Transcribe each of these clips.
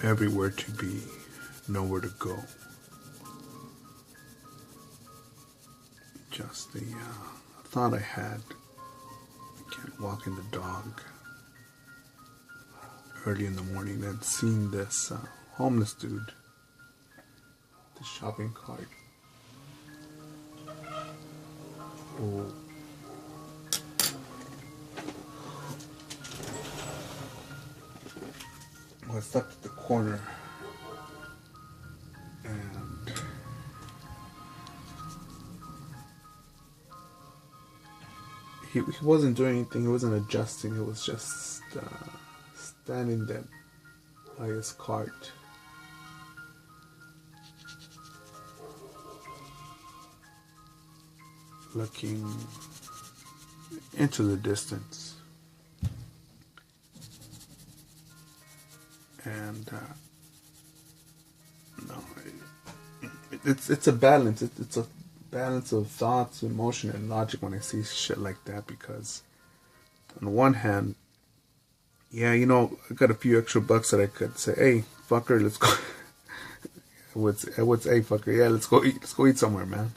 Everywhere to be, nowhere to go. Just the thought I had. Again, walking the dog early in the morning and seeing this homeless dude, the shopping cart. Oh. I stopped at the corner and he wasn't doing anything, he wasn't adjusting, he was just standing there by his cart. Looking into the distance. And no, it's a balance. It's a balance of thoughts, emotion, and logic when I see shit like that. Because on one hand, yeah, you know, I got a few extra bucks that I could say, hey, fucker, let's go. I would say, hey, fucker, yeah, let's go eat. Let's go eat somewhere, man.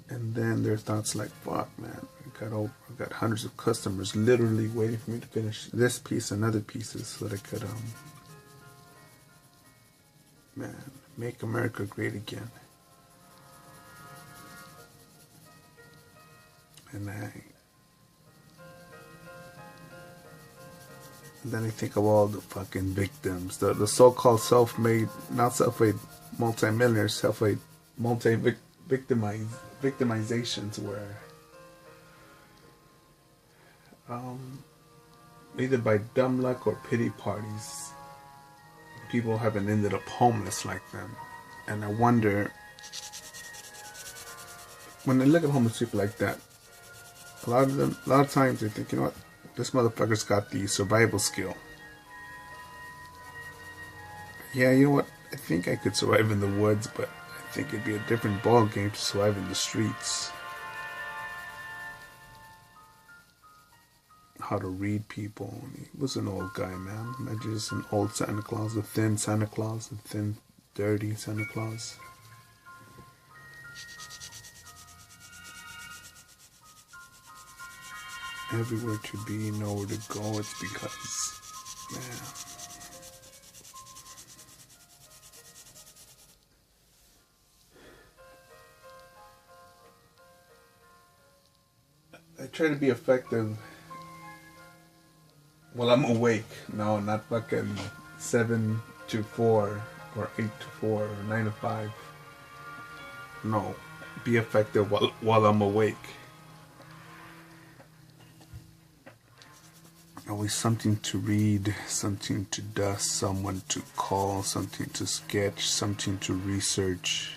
And then there's thoughts like, fuck, man, I got hundreds of customers literally waiting for me to finish this piece and other pieces so that I could, man, make America great again. And then I think of all the fucking victims, the so-called self-made, not self-made multi-millionaires, self-made victimizations where either by dumb luck or pity parties, people haven't ended up homeless like them. And I wonder, when I look at homeless people like that, a lot of times they think, you know what, this motherfucker's got the survival skill. Yeah, you know what, I think I could survive in the woods, but I think it'd be a different ball game to survive in the streets. How to read people. He was an old guy, man. Imagine just an old Santa Claus, a thin Santa Claus, a thin, dirty Santa Claus. Everywhere to be, nowhere to go. It's because, man, I try to be effective while I'm awake. No, not fucking 7 to 4 or 8 to 4 or 9 to 5. No, be effective while I'm awake. Always something to read, something to dust, someone to call, something to sketch, something to research.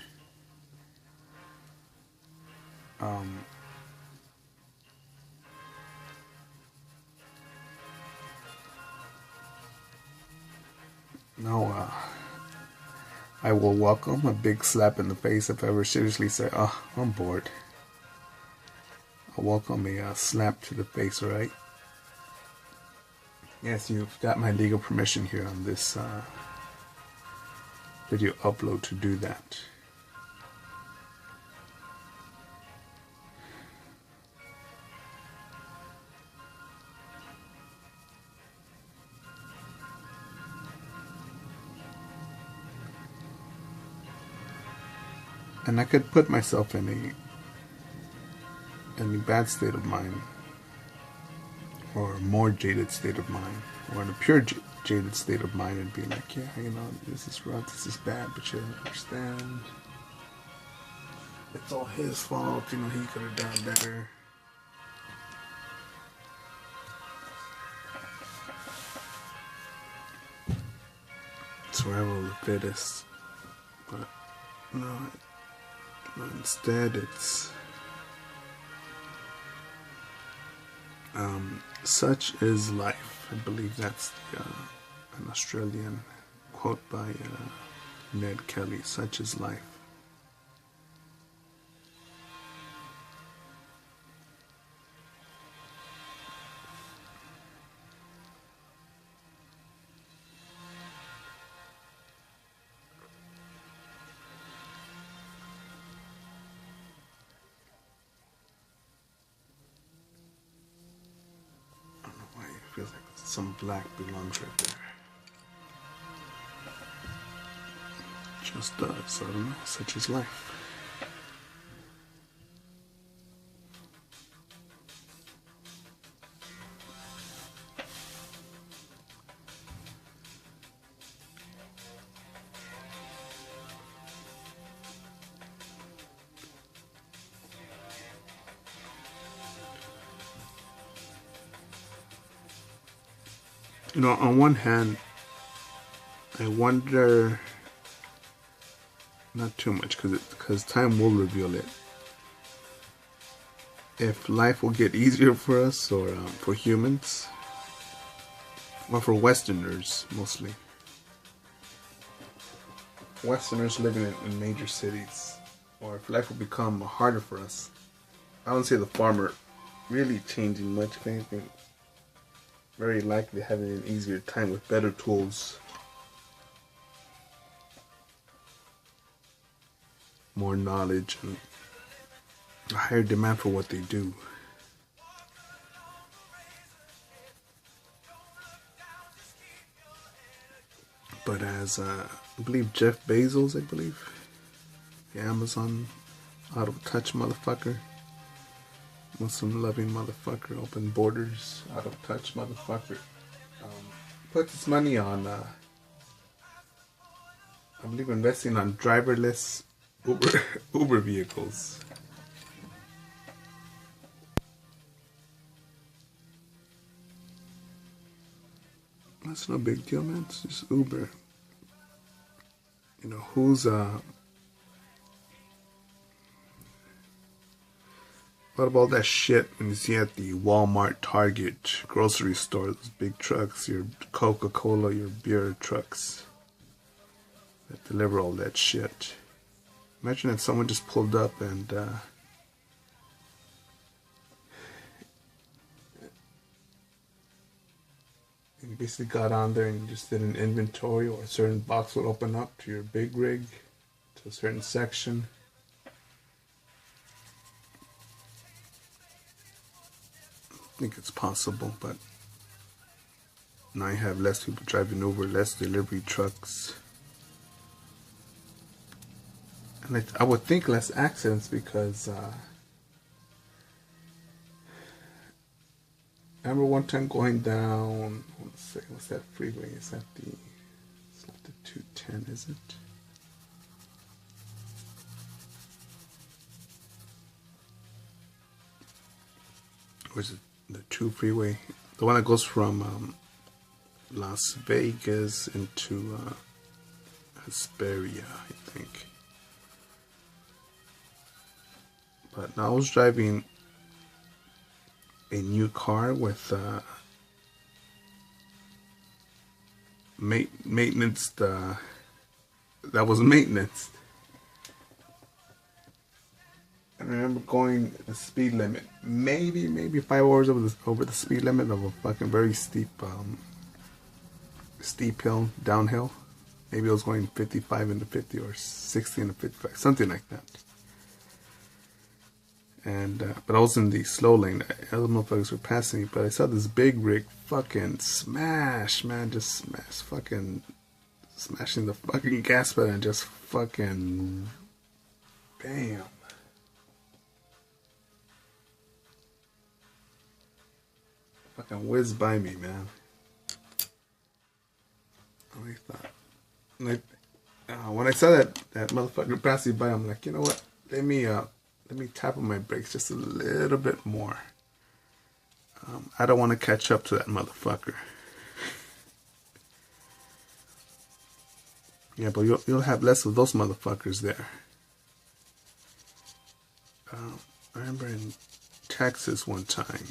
No, I will welcome a big slap in the face if I ever seriously say, oh, I'm bored. I'll welcome a slap to the face, alright? Yes, you've got my legal permission here on this video upload to do that. And I could put myself in a bad state of mind, or a more jaded state of mind, or in a pure jaded state of mind, and be like, yeah, you know, this is rough, this is bad, but you don't understand. It's all his fault, you know, he could have done better. Survival of the fittest. But no, instead it's such is life. I believe that's an Australian quote by Ned Kelly. Such is life. feels like some black belongs right there. Just does. I don't know. Such is life. You know, on one hand, I wonder, not too much, because time will reveal it, if life will get easier for us, or for humans, or for Westerners mostly. Westerners living in major cities, or if life will become harder for us. I don't see the farmer really changing much, if anything. Very likely having an easier time with better tools, more knowledge, and a higher demand for what they do. But as I believe Jeff Bezos, the Amazon out of touch motherfucker, Muslim loving motherfucker, open borders, out of touch motherfucker, puts his money on, I believe, investing on driverless Uber vehicles. That's no big deal, man. It's just Uber. You know, what about that shit when you see at the Walmart, Target, grocery store, those big trucks, your Coca-Cola, your beer trucks that deliver all that shit? Imagine if someone just pulled up and you basically got on there and you just did an inventory, or a certain box would open up to your big rig, to a certain section. I think it's possible, but now you have less people driving Uber, less delivery trucks, and I would think less accidents, because I remember one time going down, let's see, what's that freeway? It's not the 210, is it? Or is it the 2 freeway? The one that goes from Las Vegas into Hesperia, I think. But now I was driving a new car with maintenance. That was maintenance. I remember going the speed limit, maybe 5 hours over the speed limit of a fucking very steep hill, downhill. Maybe I was going 55 into 50 or 60 into 55, something like that. And but I was in the slow lane. Other motherfuckers were passing me, but I saw this big rig fucking smash, man, just smash, fucking smashing the fucking gas pedal and just fucking bam. Fucking whizzed by me, man. I thought, like, when I saw that motherfucker pass me by, I'm like, you know what? Let me tap on my brakes just a little bit more. I don't want to catch up to that motherfucker. Yeah, but you'll have less of those motherfuckers there. I remember in Texas one time,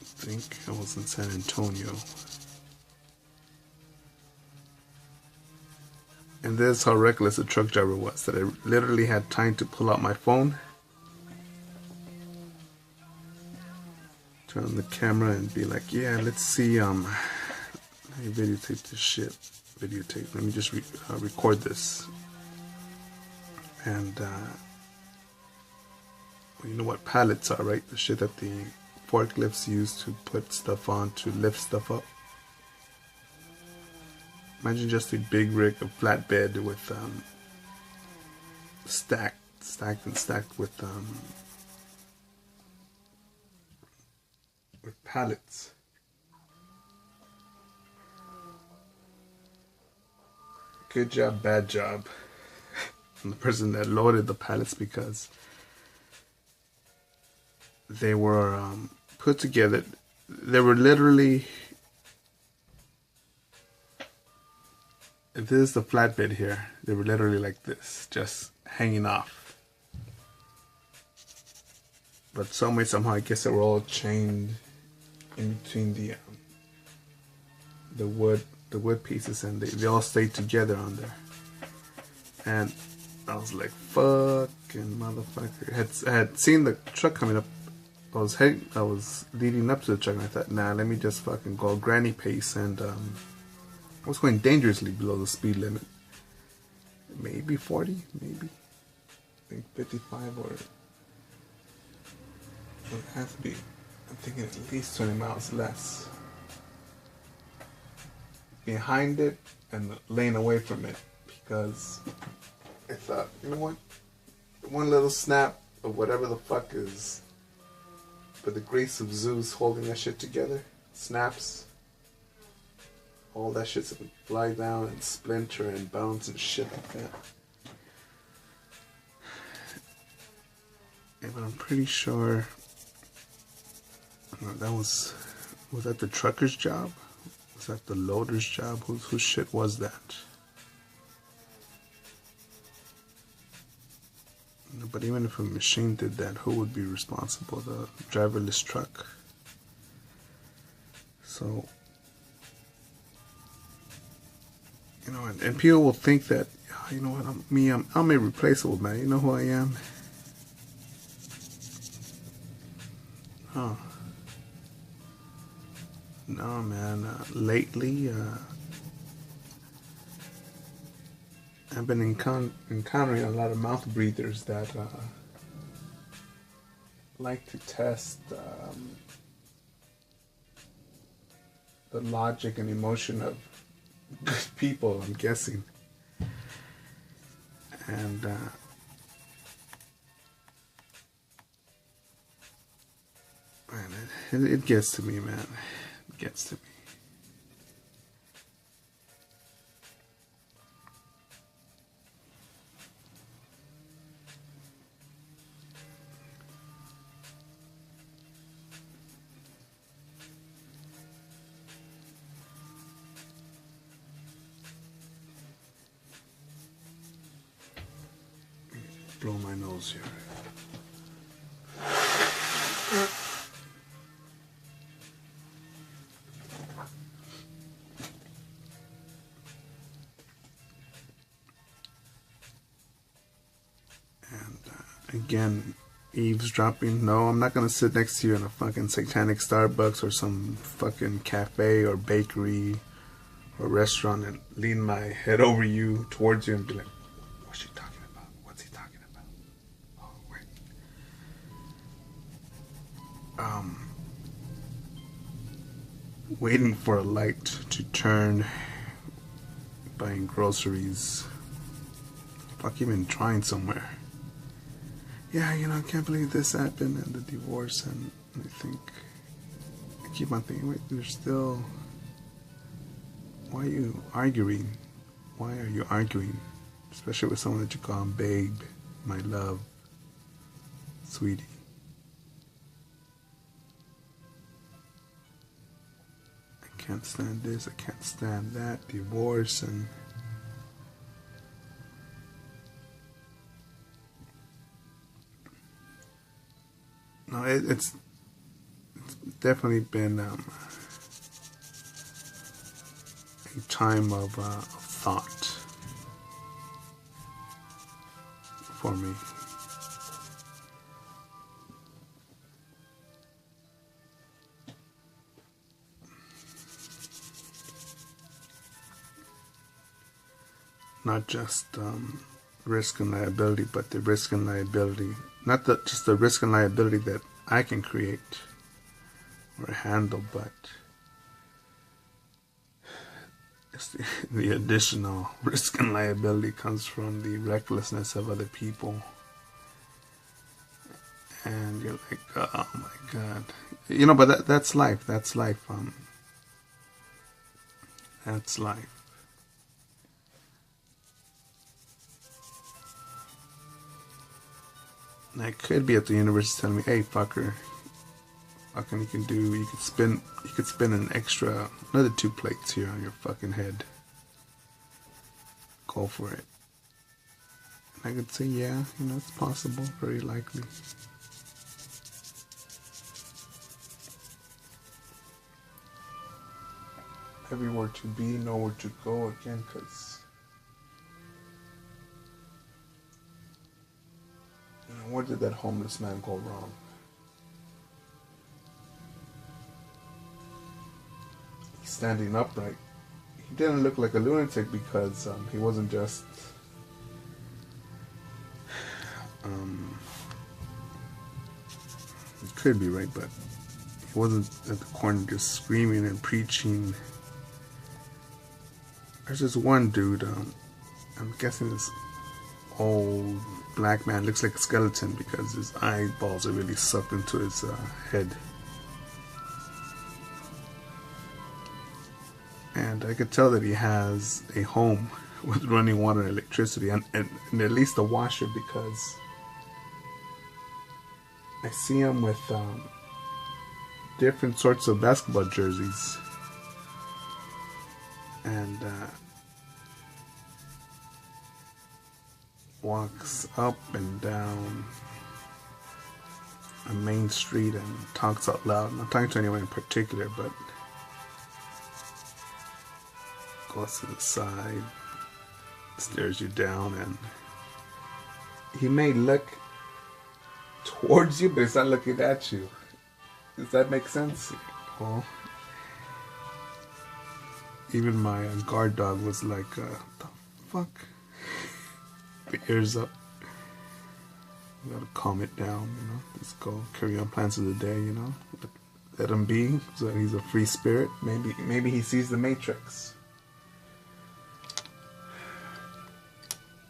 I think I was in San Antonio, and this is how reckless the truck driver was, that I literally had time to pull out my phone, turn on the camera and be like, yeah, let's see, let me videotape this shit, let me just record this, and well, you know what pallets are, right? The shit that the forklifts used to put stuff on to lift stuff up. Imagine just a big rig, a flatbed with stacked with pallets. Good job, bad job. And the person that loaded the pallets, because they were put together. They were literally. If this is the flatbed here, they were literally like this, just hanging off. But some way, somehow, I guess they were all chained in between the wood pieces, and they all stayed together on there. And I was like, fucking motherfucker. I had seen the truck coming up. I was leading up to the truck, and I thought, nah, let me just fucking go granny pace, and I was going dangerously below the speed limit. Maybe 40, maybe. I think 55 or it has to be. I'm thinking at least 20 miles less. Behind it and laying away from it, because I thought, you know what? One little snap of whatever the fuck is, but the grace of Zeus holding that shit together, snaps. All that shit's gonna fly down and splinter and bounce and shit like that. Yeah, but I'm pretty sure that was that the trucker's job? Was that the loader's job? Whose shit was that? But even if a machine did that, who would be responsible? The driverless truck. So, you know, and people will think that, you know what, I'm irreplaceable, man. You know who I am? Huh. No, man. Lately, I've been encountering a lot of mouth breathers that like to test the logic and emotion of good people, I'm guessing. And man, it gets to me, man. It gets to me. Blow my nose here. And again, eavesdropping. No, I'm not gonna sit next to you in a fucking satanic Starbucks or some fucking cafe or bakery or restaurant and lean my head over you, towards you, and be like, what's she talking about? What's he talking about? Oh, wait. Waiting for a light to turn, buying groceries, fuck, even trying somewhere. Yeah, you know, I can't believe this happened and the divorce, and I keep on thinking, wait, you're still, why are you arguing? Why are you arguing? Especially with someone that you call babe, my love, sweetie. I can't stand this, I can't stand that, divorce, and no, it's definitely been a time of thought for me. Not just risk and liability, but the risk and liability, not just the risk and liability that I can create, or handle, but the additional risk and liability comes from the recklessness of other people. And you're like, oh my God. But that's life. That's life. That's life. And I could be at the universe telling me, hey, fucker, fucking you could spin another 2 plates here on your fucking head. Go for it. And I could say, yeah, it's possible, very likely. Everywhere to be, nowhere to go again, because where did that homeless man go wrong? He's standing upright. He didn't look like a lunatic because he wasn't just he could be right, but he wasn't at the corner just screaming and preaching. There's this one dude, I'm guessing this old black man looks like a skeleton because his eyeballs are really sucked into his head. And I could tell that he has a home with running water and electricity and at least a washer, because I see him with different sorts of basketball jerseys. And walks up and down a main street and talks out loud. I'm not talking to anyone in particular, but goes to the side, stares you down, and he may look towards you, but he's not looking at you. Does that make sense? Well, even my guard dog was like, the fuck? The ears up. You gotta calm it down, Just go carry on plans of the day, Let him be. So he's a free spirit. Maybe he sees the Matrix.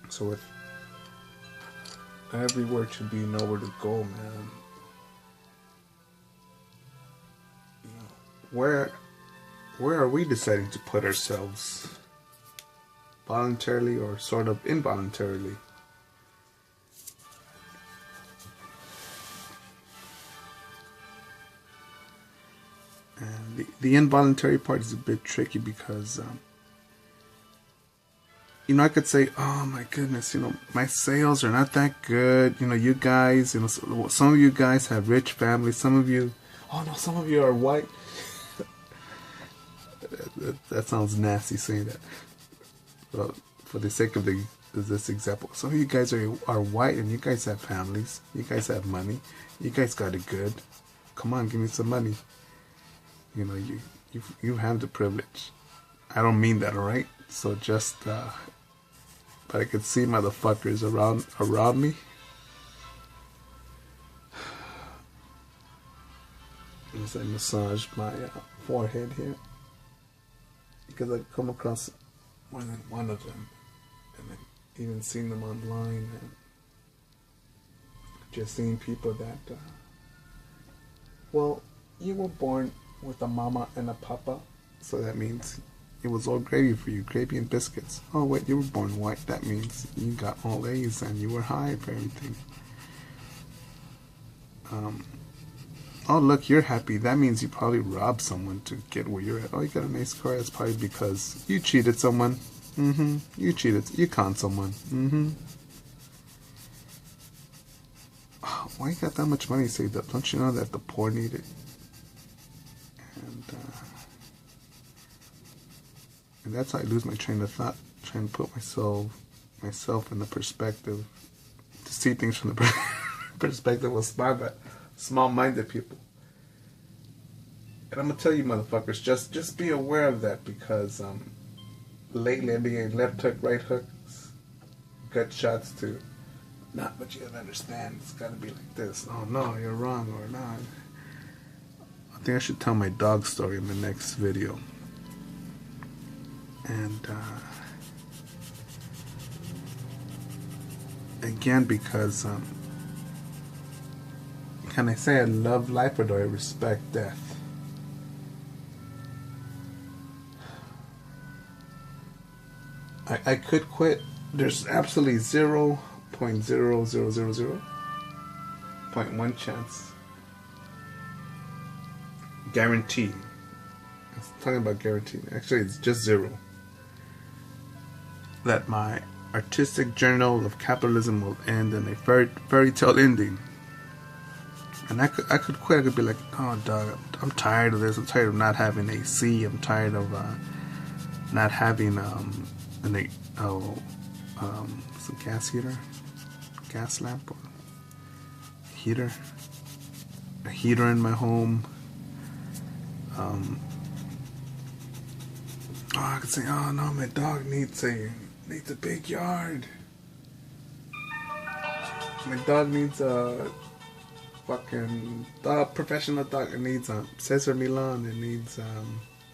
So with everywhere to be, nowhere to go, man. Where are we deciding to put ourselves? Voluntarily or sort of involuntarily? And the involuntary part is a bit tricky because I could say, oh my goodness, my sales are not that good. You guys, some of you guys have rich families. Some of you are white. That sounds nasty saying that. But for the sake of this example, some of you guys are white and you guys have families. You guys have money. You guys got it good. Come on, give me some money. You have the privilege. I don't mean that, alright? So just but I could see motherfuckers around me. As I massage my forehead here, because I've come across more than one of them, and I've even seen them online, and just seeing people that, well, you were born with a mama and a papa, so that means it was all gravy for you, gravy and biscuits. Oh wait, you were born white, that means you got all A's and you were high for everything. Oh look, you're happy, that means you probably robbed someone to get where you're at. Oh, you got a nice car, that's probably because you cheated someone. You cheated, you conned someone. Oh, why you got that much money saved up? Don't you know that the poor need it? And that's how I lose my train of thought, trying to put myself in the perspective, to see things from the perspective of small-minded people. And I'm gonna tell you, motherfuckers, just be aware of that, because lately I'm being left hook, right hooks, gut shots to, not what you understand. It's gotta be like this. Oh no, you're wrong, or not. I think I should tell my dog story in the next video. And again, because can I say I love life or do I respect death? I could quit. There's absolutely 0.00000.1 chance. Guaranteed. I'm talking about guaranteed. Actually, it's just zero. That my artistic journal of capitalism will end in a fairy tale ending. And I could quit. I could be like, oh, dog, I'm tired of this. I'm tired of not having AC. I'm tired of not having some gas heater, gas lamp, or heater, a heater in my home. I could say, oh no, my dog needs a big yard. My dog needs a fucking professional dog. It needs a Cesar Milan. It needs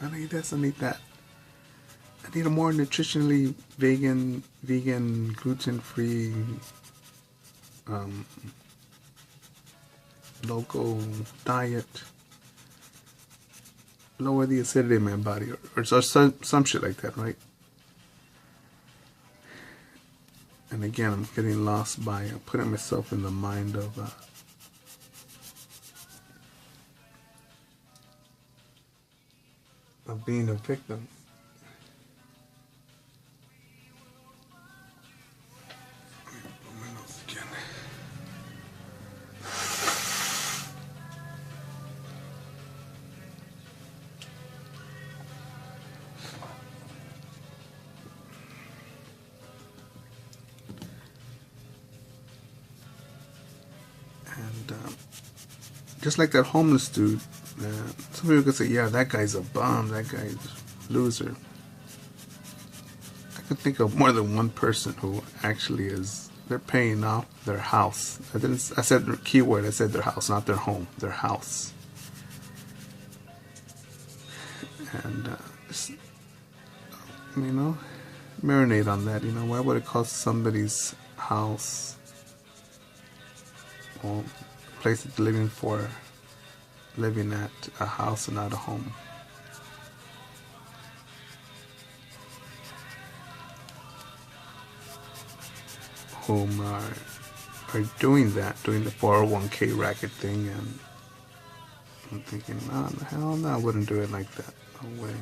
I need this. I need that. I need a more nutritionally vegan, gluten-free, local diet. Lower the acidity in my body, or some shit like that, right? And again, I'm getting lost by putting myself in the mind of being a victim. And just like that homeless dude, some people could say, yeah, that guy's a bum, that guy's a loser. I could think of more than one person who actually is, they're paying off their house. I said the keyword, I said their house, not their home, their house. And, marinate on that, why would it cost somebody's house, or place it's living at a house and not a home? Whom are doing that, doing the 401k racket thing, and I'm thinking, no, hell no, I wouldn't do it like that. No way.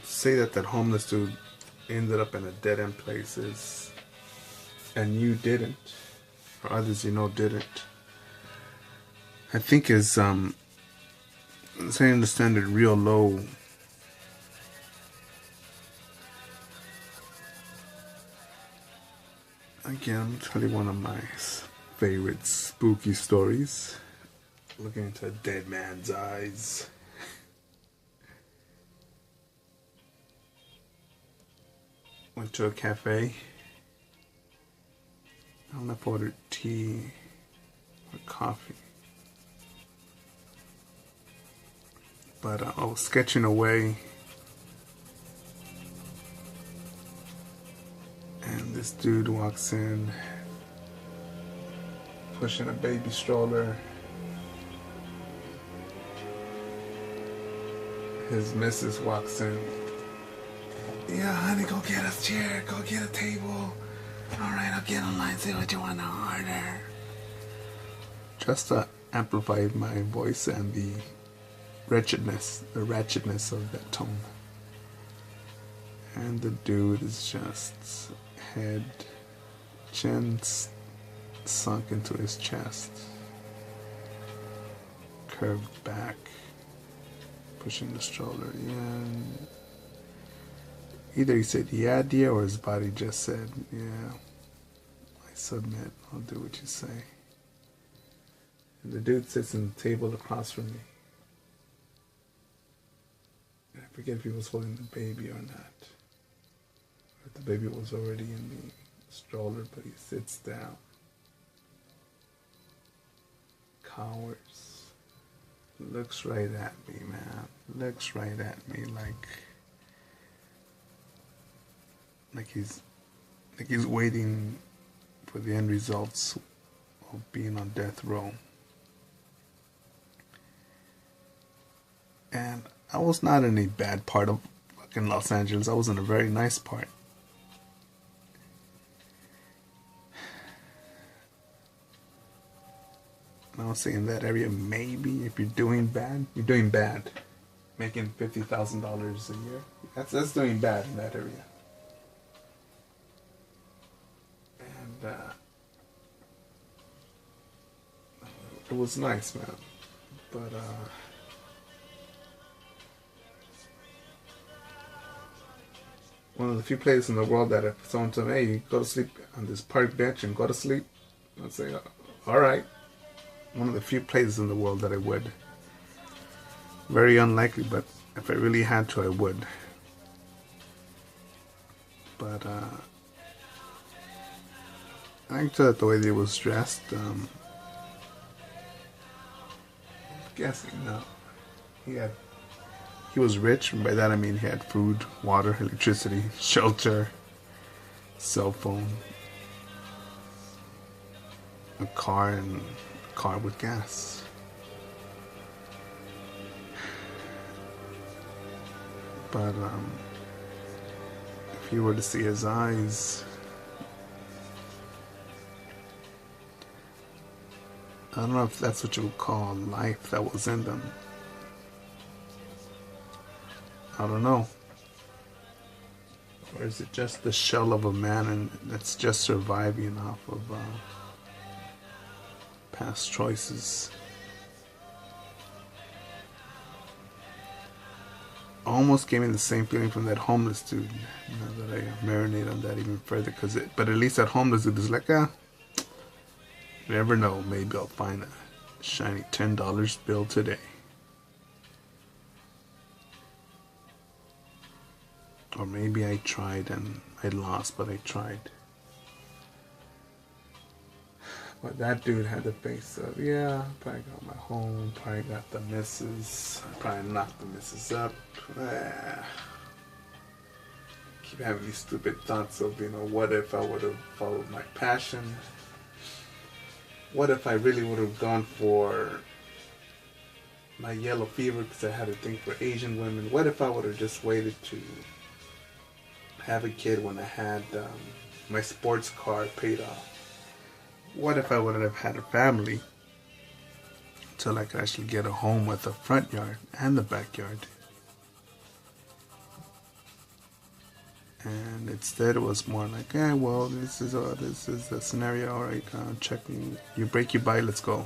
Say that homeless dude ended up in a dead-end places and you didn't, or others didn't, I think is setting the standard real low. Again, I'm tell you one of my favorite spooky stories. Looking into a dead man's eyes. Went to a cafe. I don't know if I ordered tea or coffee. But I was sketching away. And this dude walks in, pushing a baby stroller. His missus walks in. Yeah, honey, go get a chair, go get a table. Alright, I'll get online, see what you want to order. Just to amplify my voice and the the wretchedness of that tone. And the dude is just head, chin sunk into his chest, curved back, pushing the stroller in. Either he said, yeah, dear, or his body just said, yeah, I submit, I'll do what you say. And the dude sits in the table across from me. And I forget if he was holding the baby or not. Or the baby was already in the stroller, but he sits down. Cowers. Looks right at me, man. Looks right at me like he's waiting for the end results of being on death row. And I was not in a bad part of fucking Los Angeles. I was in a very nice part. And I was saying that area, maybe if you're doing bad, you're doing bad. Making $50,000 a year. That's doing bad in that area. And it was nice, man. But one of the few places in the world that if someone told me, hey, you go to sleep on this park bench and go to sleep, I'd say, all right. One of the few places in the world that I would. Very unlikely, but if I really had to, I would. But I can tell that the way they was dressed, I'm guessing, no. He was rich, and by that I mean he had food, water, electricity, shelter, cell phone, a car, and a car with gas. But if you were to see his eyes, I don't know if that's what you would call life that was in them. I don't know. Or is it just the shell of a man and that's just surviving off of past choices? Almost gave me the same feeling from that homeless dude. Now that I marinate on that even further, but at least that homeless dude is like, you never know. Maybe I'll find a shiny $10 bill today. Or maybe I tried and I lost, but I tried. But that dude had the face of, yeah, probably got my home, probably got the missus, probably knocked the missus up. Keep having these stupid thoughts of, what if I would have followed my passion? What if I really would have gone for my yellow fever because I had a thing for Asian women? What if I would have just waited to have a kid when I had my sports car paid off? What if I would have had a family until I could actually get a home with a front yard and the backyard? And instead it was more like, well, this is the scenario, all right, checking, you break, you buy, let's go.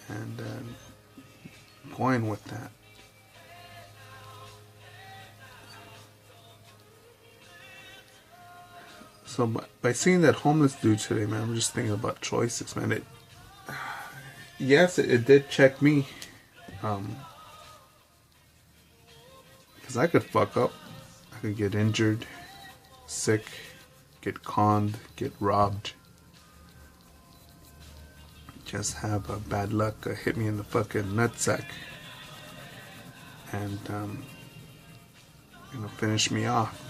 And going with that. So by seeing that homeless dude today, man, I'm just thinking about choices, man. Yes, it did check me. Because I could fuck up. I could get injured, sick, get conned, get robbed. Just have a bad luck hit me in the fucking nutsack. And, finish me off.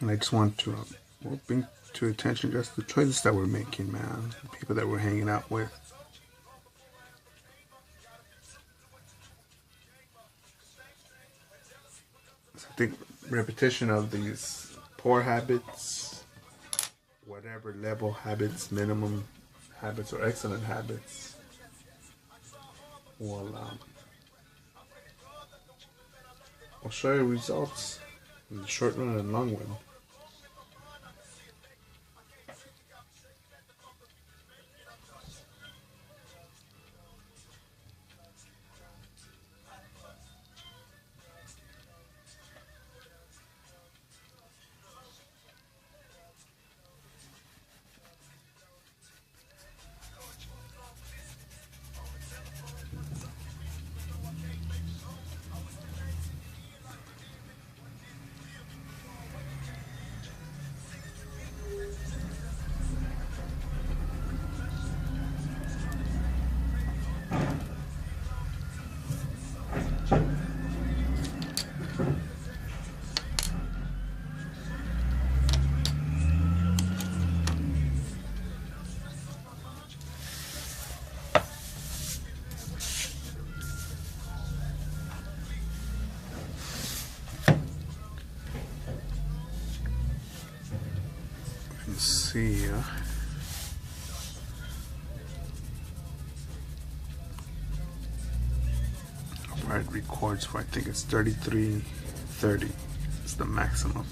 And I just want to bring to attention just the choices that we're making, man. The people that we're hanging out with. So I think repetition of these poor habits, whatever level habits, minimum habits, or excellent habits, will show you results in the short run and long run. Let's see. It records for, I think it's 33:30. It's the maximum.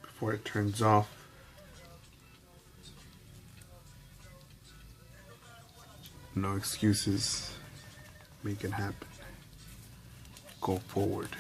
Before it turns off, no excuses, make it happen, go forward.